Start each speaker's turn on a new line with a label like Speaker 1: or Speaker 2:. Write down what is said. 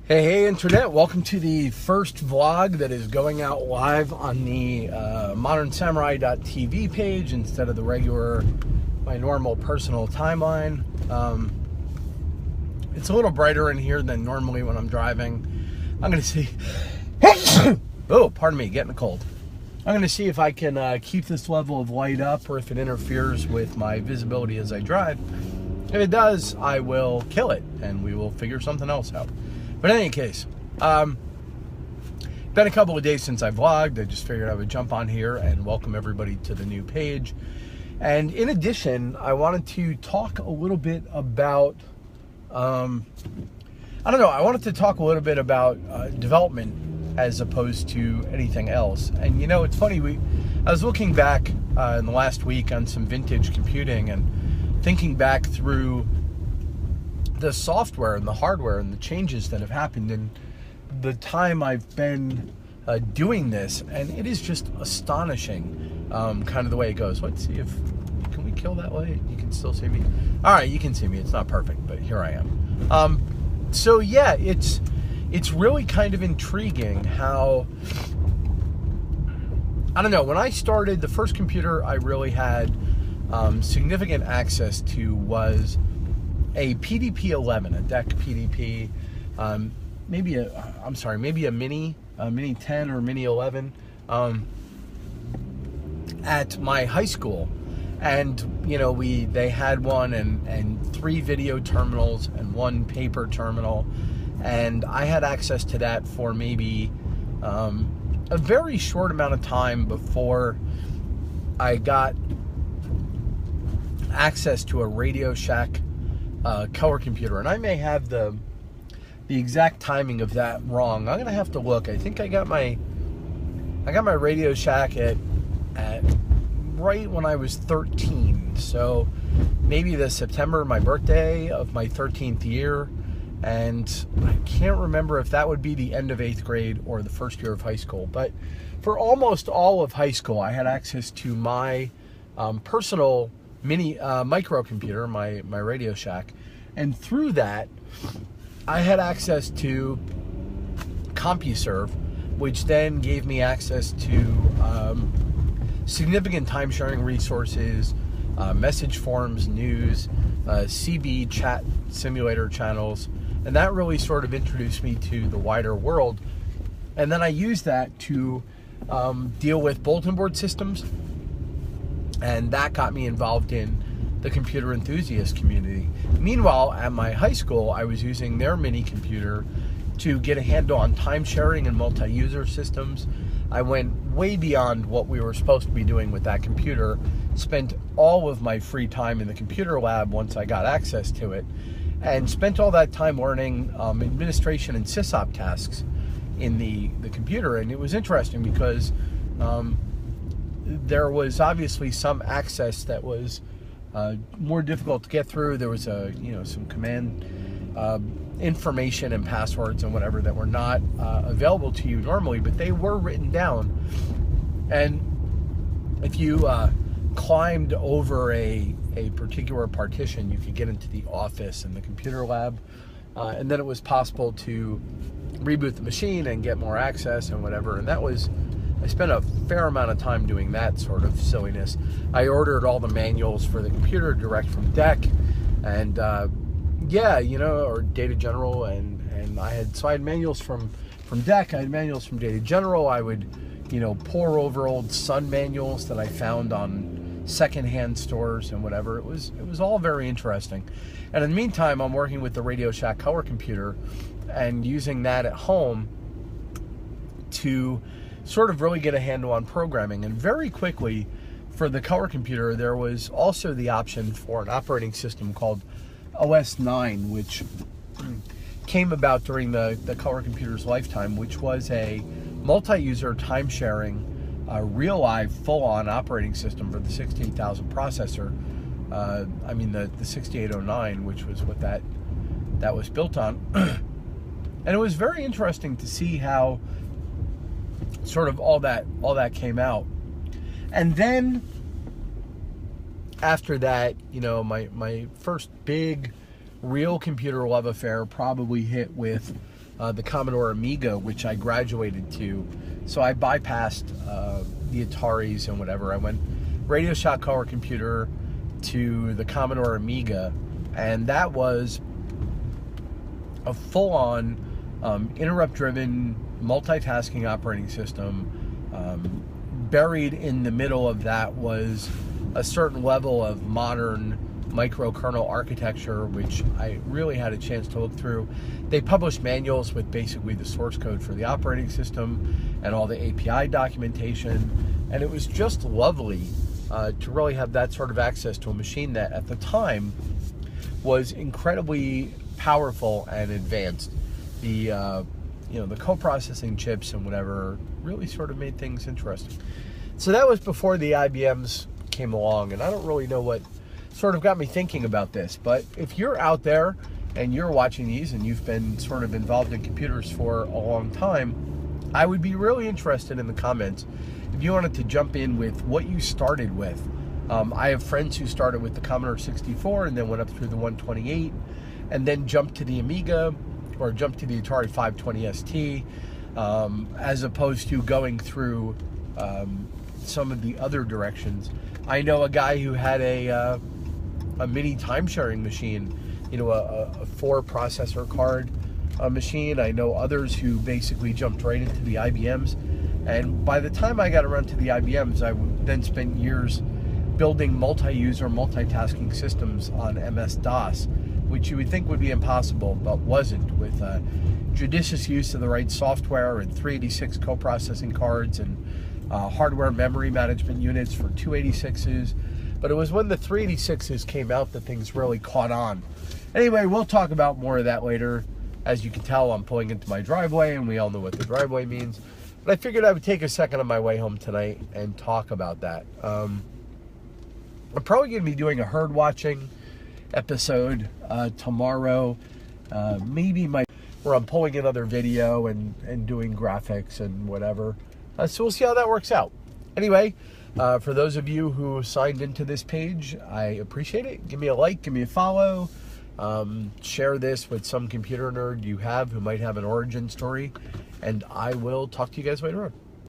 Speaker 1: Hey, Internet. Welcome to the first vlog that is going out live on the modernsamurai.tv page instead of the regular, my normal personal timeline. It's a little brighter in here than normally when I'm driving. I'm going to see... oh, pardon me, getting a cold. I'm going to see if I can keep this level of light up or if it interferes with my visibility as I drive. If it does, I will kill it and we will figure something else out. But in any case, been a couple of days since I vlogged. I just figured I would jump on here and welcome everybody to the new page. And in addition, I wanted to talk a little bit about, I wanted to talk a little bit about development as opposed to anything else. And you know, it's funny, I was looking back in the last week on some vintage computing and thinking back through the software and the hardware and the changes that have happened in the time I've been doing this, and it is just astonishing, kind of the way it goes. Let's see if, can we kill that way? You can still see me? All right, you can see me. It's not perfect, but here I am. So yeah, it's really kind of intriguing how, I don't know, when I started, the first computer I really had significant access to was a PDP-11, a DEC PDP, maybe a Mini 10 or Mini 11 at my high school. And, you know, they had one and 3 video terminals and 1 paper terminal. And I had access to that for maybe a very short amount of time before I got access to a Radio Shack color computer, and I may have the exact timing of that wrong. I'm gonna have to look. I think I got my Radio Shack at right when I was 13, so maybe the September, my birthday of my 13th year, and I can't remember if that would be the end of 8th grade or the first year of high school. But for almost all of high school, I had access to my personal mini microcomputer, my Radio Shack, and through that I had access to CompuServe, which then gave me access to significant time sharing resources, message forums, news, CB chat simulator channels, and that really sort of introduced me to the wider world. And then I used that to deal with bulletin board systems, and that got me involved in the computer enthusiast community. Meanwhile, at my high school, I was using their mini computer to get a handle on time sharing and multi-user systems. I went way beyond what we were supposed to be doing with that computer, spent all of my free time in the computer lab once I got access to it, and spent all that time learning administration and sysop tasks in the computer. And it was interesting because there was obviously some access that was more difficult to get through. There was some command information and passwords and whatever that were not available to you normally, but they were written down. And if you climbed over a particular partition, you could get into the office and the computer lab, and then it was possible to reboot the machine and get more access and whatever. And I spent a fair amount of time doing that sort of silliness. I ordered all the manuals for the computer direct from DEC, and or Data General, and I had manuals from DEC. I had manuals from Data General. I would, pore over old Sun manuals that I found on secondhand stores and whatever. It was all very interesting. And in the meantime, I'm working with the Radio Shack color computer and using that at home to sort of really get a handle on programming. And very quickly, for the color computer, there was also the option for an operating system called OS 9, which came about during the color computer's lifetime, which was a multi-user time-sharing, real live, full-on operating system for the 68000 processor. The 6809, which was what that was built on. And it was very interesting to see how sort of all that came out. And then after that, my first big real computer love affair probably hit with the Commodore Amiga, which I graduated to. So I bypassed the Ataris and whatever. I went Radio Shack color computer to the Commodore Amiga, and that was a full-on interrupt-driven multitasking operating system. Buried in the middle of that was a certain level of modern microkernel architecture, which I really had a chance to look through. They published manuals with basically the source code for the operating system and all the API documentation, and it was just lovely to really have that sort of access to a machine that at the time was incredibly powerful and advanced. The the co-processing chips and whatever really sort of made things interesting. So that was before the IBMs came along, and I don't really know what sort of got me thinking about this, but if you're out there and you're watching these and you've been sort of involved in computers for a long time, I would be really interested in the comments if you wanted to jump in with what you started with. I have friends who started with the Commodore 64 and then went up through the 128 and then jumped to the Amiga or jumped to the Atari 520 ST, as opposed to going through some of the other directions. I know a guy who had a mini time-sharing machine, a 4-processor card machine. I know others who basically jumped right into the IBMs. And by the time I got around to the IBMs, I then spent years building multi-user, multitasking systems on MS-DOS, which you would think would be impossible, but wasn't, with judicious use of the right software and 386 co-processing cards and hardware memory management units for 286s. But it was when the 386s came out that things really caught on. Anyway, we'll talk about more of that later. As you can tell, I'm pulling into my driveway, and we all know what the driveway means. But I figured I would take a second on my way home tonight and talk about that. I'm probably going to be doing a herd watching episode tomorrow. Maybe where I'm pulling another video and doing graphics and whatever. So we'll see how that works out. Anyway, for those of you who signed into this page, I appreciate it. Give me a like, give me a follow. Share this with some computer nerd you have who might have an origin story. And I will talk to you guys later on.